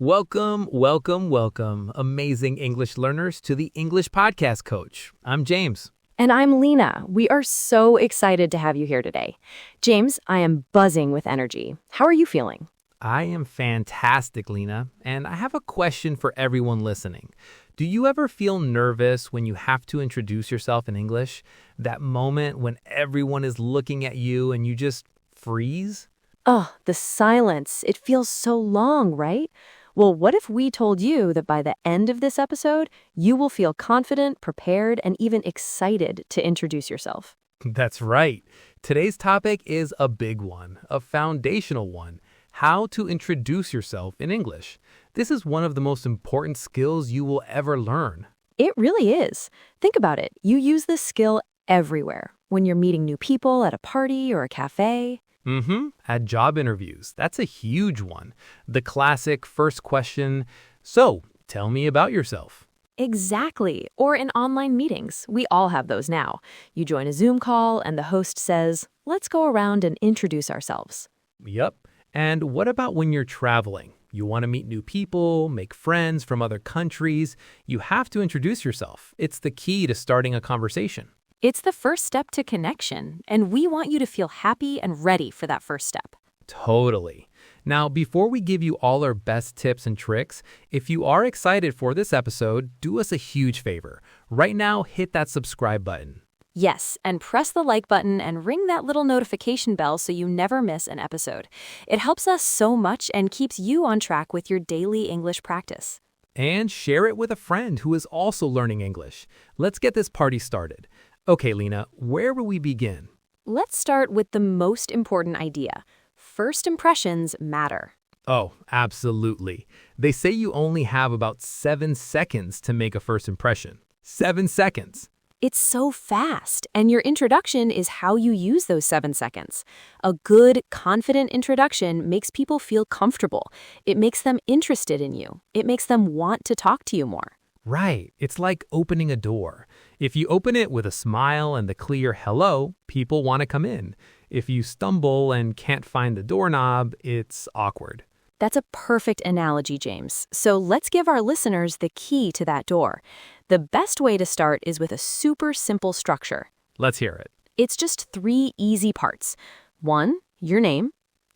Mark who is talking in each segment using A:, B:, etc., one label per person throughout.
A: Welcome, welcome, welcome, amazing English learners to the English Podcast Coach. I'm James.
B: And I'm Lena. We are so excited to have you here today. James, I am buzzing with energy. How are you feeling?
A: I am fantastic, Lena, and I have a question for everyone listening. Do you ever feel nervous when you have to introduce yourself in English? That moment when everyone is looking at you and you just freeze?
B: Oh, the silence. It feels so long, right? Well, what if we told you that by the end of this episode, you will feel confident, prepared, and even excited to introduce yourself?
A: That's right. Today's topic is a big one, a foundational one. How to introduce yourself in English. This is one of the most important skills you will ever learn.
B: It really is. Think about it. You use this skill everywhere. When you're meeting new people at a party or a cafe.
A: At job interviews. That's a huge one. The classic first question, so tell me about yourself.
B: Exactly. Or in online meetings. We all have those now. You join a Zoom call and the host says, let's go around and introduce ourselves.
A: Yep. And what about when you're traveling? You want to meet new people, make friends from other countries. You have to introduce yourself. It's the key to starting a conversation.
B: It's the first step to connection, and we want you to feel happy and ready for that first step.
A: Totally. Now, before we give you all our best tips and tricks, if you are excited for this episode, do us a huge favor. Right now, hit that subscribe button.
B: Yes, and press the like button and ring that little notification bell so you never miss an episode. It helps us so much and keeps you on track with your daily English practice.
A: And share it with a friend who is also learning English. Let's get this party started. Okay, Lena, where will we begin?
B: Let's start with the most important idea. First impressions matter.
A: Oh, absolutely. They say you only have about 7 seconds to make a first impression. 7 seconds.
B: It's so fast, and your introduction is how you use those 7 seconds. A good, confident introduction makes people feel comfortable. It makes them interested in you. It makes them want to talk to you more.
A: Right. It's like opening a door. If you open it with a smile and the clear hello, people want to come in. If you stumble and can't find the doorknob, it's awkward.
B: That's a perfect analogy, James. So let's give our listeners the key to that door. The best way to start is with a super simple structure.
A: Let's hear it.
B: It's just 3 easy parts. 1, your name.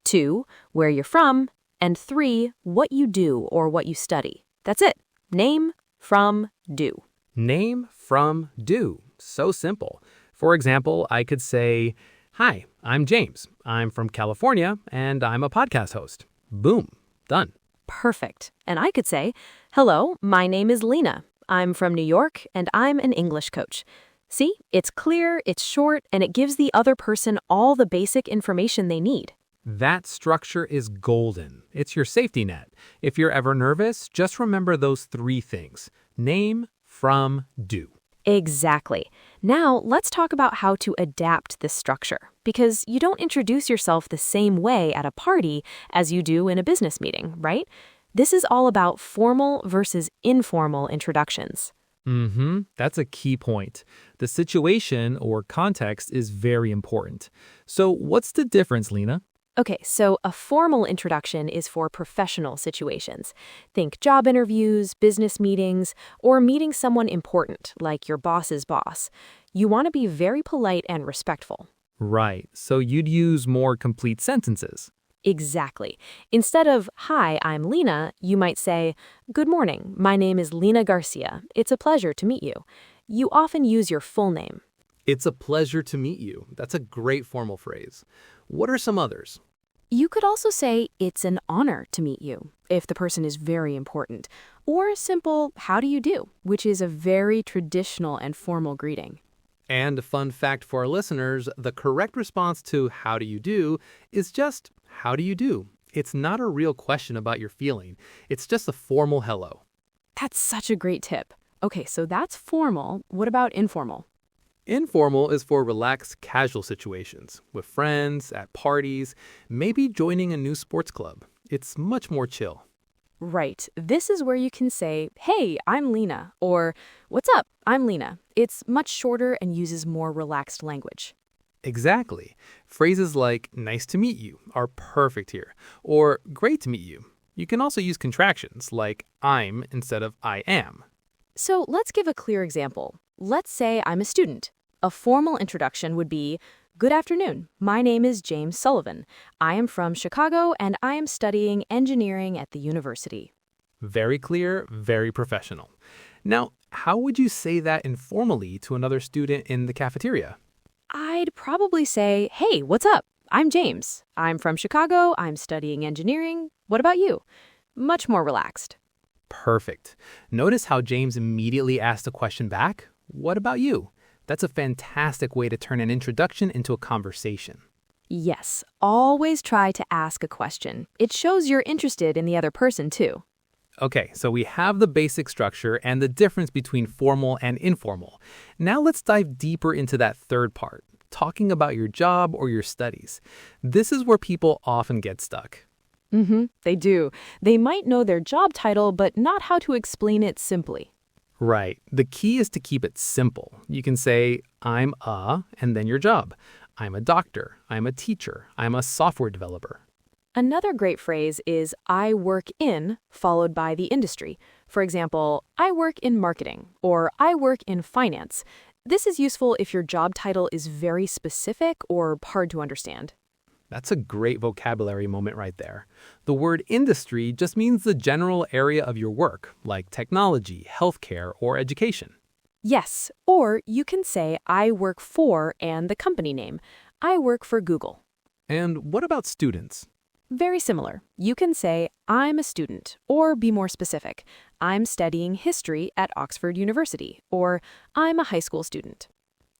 B: 2, where you're from. And 3, what you do or what you study. That's it. Name, from, do.
A: Name, from, do. So simple. For example, I could say, hi, I'm James. I'm from California, and I'm a podcast host. Boom. Done.
B: Perfect. And I could say, hello, my name is Lena. I'm from New York, and I'm an English coach. See, it's clear, it's short, and it gives the other person all the basic information they need.
A: That structure is golden. It's your safety net. If you're ever nervous, just remember those 3 things. Name, from, do.
B: Exactly. Now, let's talk about how to adapt this structure, because you don't introduce yourself the same way at a party as you do in a business meeting, right? This is all about formal versus informal introductions.
A: That's a key point. The situation or context is very important. So what's the difference, Lena?
B: Okay, so a formal introduction is for professional situations. Think job interviews, business meetings, or meeting someone important, like your boss's boss. You want to be very polite and respectful.
A: Right, so you'd use more complete sentences.
B: Exactly. Instead of, hi, I'm Lena, you might say, good morning, my name is Lena Garcia. It's a pleasure to meet you. You often use your full name.
A: It's a pleasure to meet you. That's a great formal phrase. What are some others?
B: You could also say, it's an honor to meet you, if the person is very important. Or a simple, how do you do, which is a very traditional and formal greeting.
A: And a fun fact for our listeners, the correct response to how do you do is just, how do you do? It's not a real question about your feeling. It's just a formal hello.
B: That's such a great tip. Okay, so that's formal. What about informal?
A: Informal is for relaxed, casual situations, with friends, at parties, maybe joining a new sports club. It's much more chill.
B: Right. This is where you can say, hey, I'm Lena, or what's up, I'm Lena. It's much shorter and uses more relaxed language.
A: Exactly. Phrases like, nice to meet you, are perfect here, or great to meet you. You can also use contractions like I'm instead of I am.
B: So let's give a clear example. Let's say I'm a student. A formal introduction would be, "Good afternoon. My name is James Sullivan. I am from Chicago and I am studying engineering at the university."
A: Very clear, very professional. Now, how would you say that informally to another student in the cafeteria?
B: I'd probably say, "Hey, what's up? I'm James. I'm from Chicago. I'm studying engineering. What about you?" Much more relaxed.
A: Perfect. Notice how James immediately asked a question back. What about you? That's a fantastic way to turn an introduction into a conversation.
B: Yes, always try to ask a question. It shows you're interested in the other person, too.
A: Okay, so we have the basic structure and the difference between formal and informal. Now let's dive deeper into that third part, talking about your job or your studies. This is where people often get stuck.
B: They do. They might know their job title, but not how to explain it simply.
A: Right. The key is to keep it simple. You can say, I'm a, and then your job. I'm a doctor. I'm a teacher. I'm a software developer.
B: Another great phrase is "I work in," followed by the industry. For example, "I work in marketing," or "I work in finance." This is useful if your job title is very specific or hard to understand.
A: That's a great vocabulary moment right there. The word industry just means the general area of your work, like technology, healthcare, or education.
B: Yes, or you can say "I work for" and the company name. I work for Google.
A: And what about students?
B: Very similar. You can say "I'm a student," or be more specific. "I'm studying history at Oxford University," or "I'm a high school student."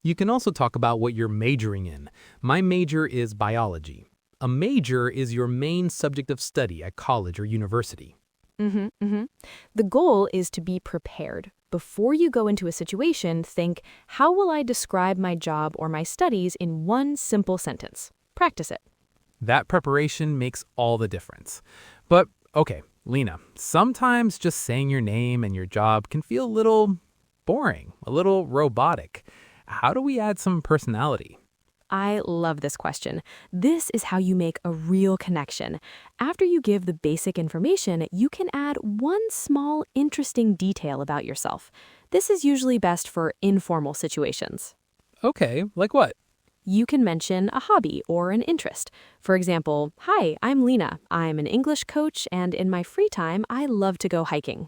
A: You can also talk about what you're majoring in. My major is biology. A major is your main subject of study at college or university.
B: The goal is to be prepared. Before you go into a situation, think, "How will I describe my job or my studies in one simple sentence?" Practice it.
A: That preparation makes all the difference. But, okay, Lena, sometimes just saying your name and your job can feel a little boring, a little robotic. How do we add some personality?
B: I love this question. This is how you make a real connection. After you give the basic information, you can add one small, interesting detail about yourself. This is usually best for informal situations.
A: Okay, like what?
B: You can mention a hobby or an interest. For example, "Hi, I'm Lena. I'm an English coach, and in my free time, I love to go hiking."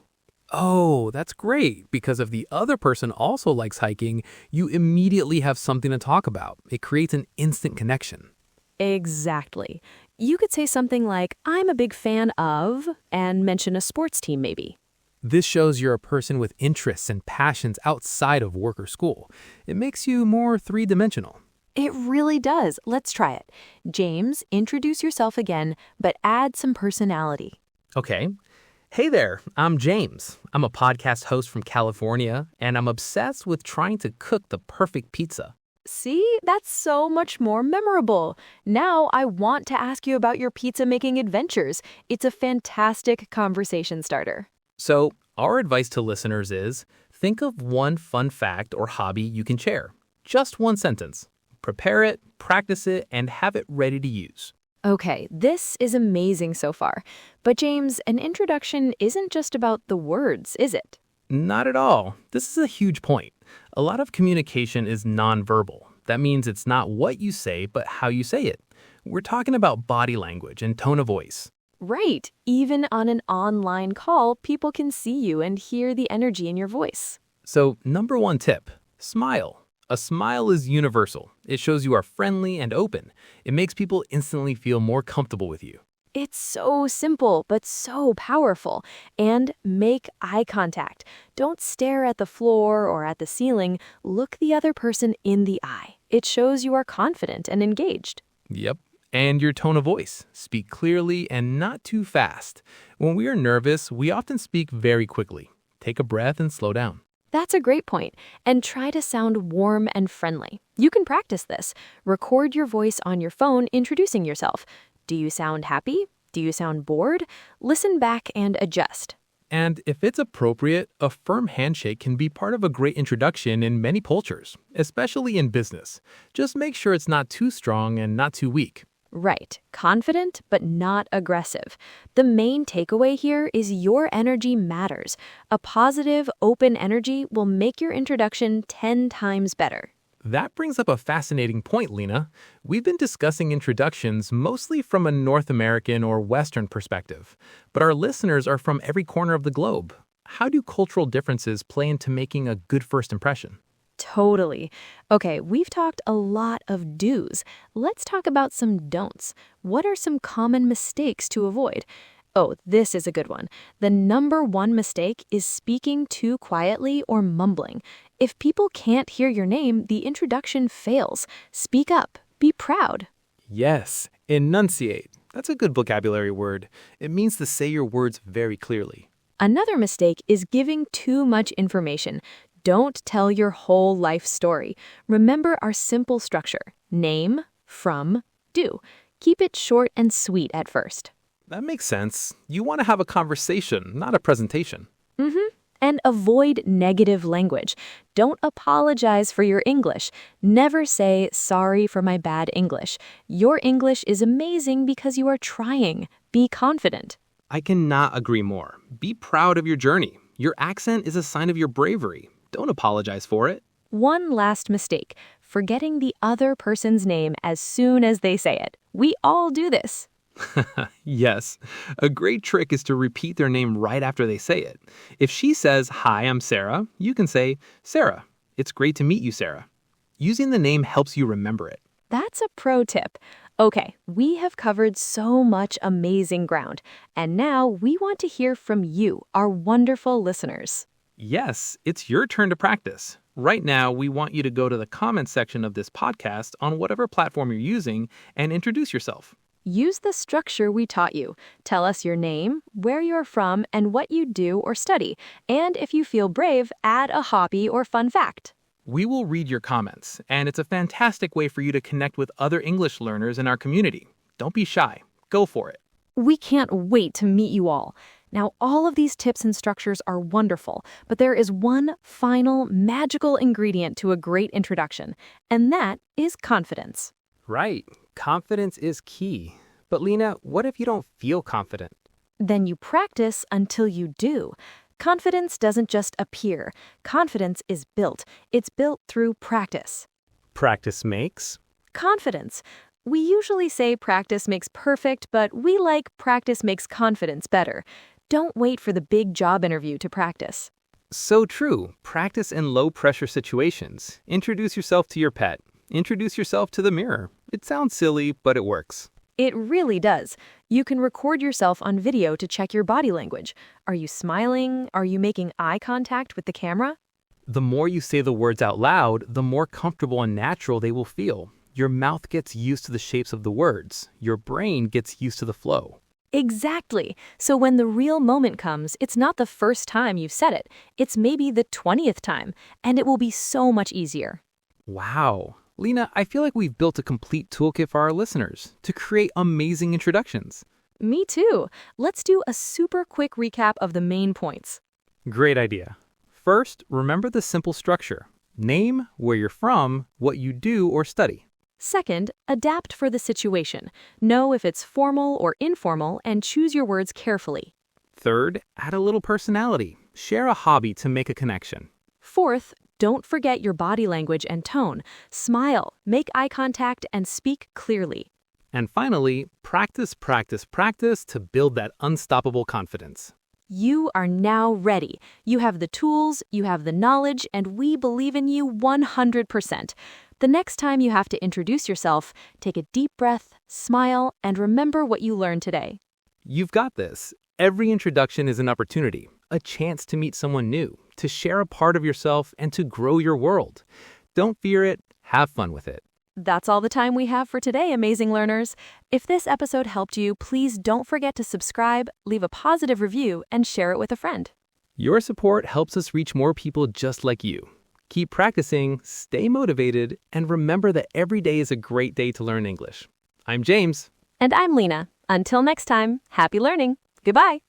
A: Oh, that's great, because if the other person also likes hiking, you immediately have something to talk about. It creates an instant connection.
B: Exactly. You could say something like, "I'm a big fan of," and mention a sports team maybe.
A: This shows you're a person with interests and passions outside of work or school. It makes you more three-dimensional.
B: It really does. Let's try it. James, introduce yourself again, but add some personality.
A: Okay. Hey there, I'm James. I'm a podcast host from California, and I'm obsessed with trying to cook the perfect pizza.
B: See, that's so much more memorable. Now I want to ask you about your pizza-making adventures. It's a fantastic conversation starter.
A: So, our advice to listeners is, think of one fun fact or hobby you can share. Just one sentence. Prepare it, practice it, and have it ready to use.
B: Okay, this is amazing so far. But James, an introduction isn't just about the words, is it?
A: Not at all. This is a huge point. A lot of communication is nonverbal. That means it's not what you say, but how you say it. We're talking about body language and tone of voice.
B: Right. Even on an online call, people can see you and hear the energy in your voice.
A: So, number one tip, smile. A smile is universal. It shows you are friendly and open. It makes people instantly feel more comfortable with you.
B: It's so simple, but so powerful. And make eye contact. Don't stare at the floor or at the ceiling. Look the other person in the eye. It shows you are confident and engaged.
A: Yep. And your tone of voice. Speak clearly and not too fast. When we are nervous, we often speak very quickly. Take a breath and slow down.
B: That's a great point. And try to sound warm and friendly. You can practice this. Record your voice on your phone introducing yourself. Do you sound happy? Do you sound bored? Listen back and adjust.
A: And if it's appropriate, a firm handshake can be part of a great introduction in many cultures, especially in business. Just make sure it's not too strong and not too weak.
B: Right, confident but not aggressive. The main takeaway here is your energy matters. A positive, open energy will make your introduction 10 times better.
A: That brings up a fascinating point, Lena. We've been discussing introductions mostly from a North American or Western perspective, but our listeners are from every corner of the globe. How do cultural differences play into making a good first impression?
B: Totally. Okay, we've talked a lot of do's. Let's talk about some don'ts. What are some common mistakes to avoid? Oh, this is a good one. The number one mistake is speaking too quietly or mumbling. If people can't hear your name, the introduction fails. Speak up. Be proud.
A: Yes, enunciate. That's a good vocabulary word. It means to say your words very clearly.
B: Another mistake is giving too much information. Don't tell your whole life story. Remember our simple structure: name, from, do. Keep it short and sweet at first.
A: That makes sense. You want to have a conversation, not a presentation.
B: And avoid negative language. Don't apologize for your English. Never say, sorry for my bad English. Your English is amazing because you are trying. Be confident.
A: I cannot agree more. Be proud of your journey. Your accent is a sign of your bravery. Don't apologize for it.
B: One last mistake: forgetting the other person's name as soon as they say it. We all do this.
A: Yes. A great trick is to repeat their name right after they say it. If she says, "Hi, I'm Sarah," you can say, "Sarah, it's great to meet you, Sarah." Using the name helps you remember it.
B: That's a pro tip. Okay, we have covered so much amazing ground, and now we want to hear from you, our wonderful listeners.
A: Yes, it's your turn to practice. Right now, we want you to go to the comments section of this podcast on whatever platform you're using and introduce yourself.
B: Use the structure we taught you. Tell us your name, where you're from, and what you do or study. And if you feel brave, add a hobby or fun fact.
A: We will read your comments, and it's a fantastic way for you to connect with other English learners in our community. Don't be shy. Go for it.
B: We can't wait to meet you all. Now, all of these tips and structures are wonderful, but there is one final magical ingredient to a great introduction, and that is confidence.
A: Right. Confidence is key. But Lena, what if you don't feel confident?
B: Then you practice until you do. Confidence doesn't just appear. Confidence is built. It's built through practice.
A: Practice makes?
B: Confidence. We usually say practice makes perfect, but we like practice makes confidence better. Don't wait for the big job interview to practice.
A: So true. Practice in low-pressure situations. Introduce yourself to your pet. Introduce yourself to the mirror. It sounds silly, but it works.
B: It really does. You can record yourself on video to check your body language. Are you smiling? Are you making eye contact with the camera?
A: The more you say the words out loud, the more comfortable and natural they will feel. Your mouth gets used to the shapes of the words. Your brain gets used to the flow.
B: Exactly. So when the real moment comes, it's not the first time you've said it. It's maybe the 20th time, and it will be so much easier.
A: Wow. Lena, I feel like we've built a complete toolkit for our listeners to create amazing introductions.
B: Me too. Let's do a super quick recap of the main points.
A: Great idea. First, remember the simple structure. Name, where you're from, what you do or study.
B: Second, adapt for the situation. Know if it's formal or informal and choose your words carefully.
A: Third, add a little personality. Share a hobby to make a connection.
B: Fourth, don't forget your body language and tone. Smile, make eye contact, and speak clearly.
A: And finally, practice, practice, practice to build that unstoppable confidence.
B: You are now ready. You have the tools, you have the knowledge, and we believe in you 100%. The next time you have to introduce yourself, take a deep breath, smile, and remember what you learned today.
A: You've got this. Every introduction is an opportunity, a chance to meet someone new, to share a part of yourself, and to grow your world. Don't fear it. Have fun with it.
B: That's all the time we have for today, amazing learners. If this episode helped you, please don't forget to subscribe, leave a positive review, and share it with a friend.
A: Your support helps us reach more people just like you. Keep practicing, stay motivated, and remember that every day is a great day to learn English. I'm James.
B: And I'm Lena. Until next time, happy learning. Goodbye.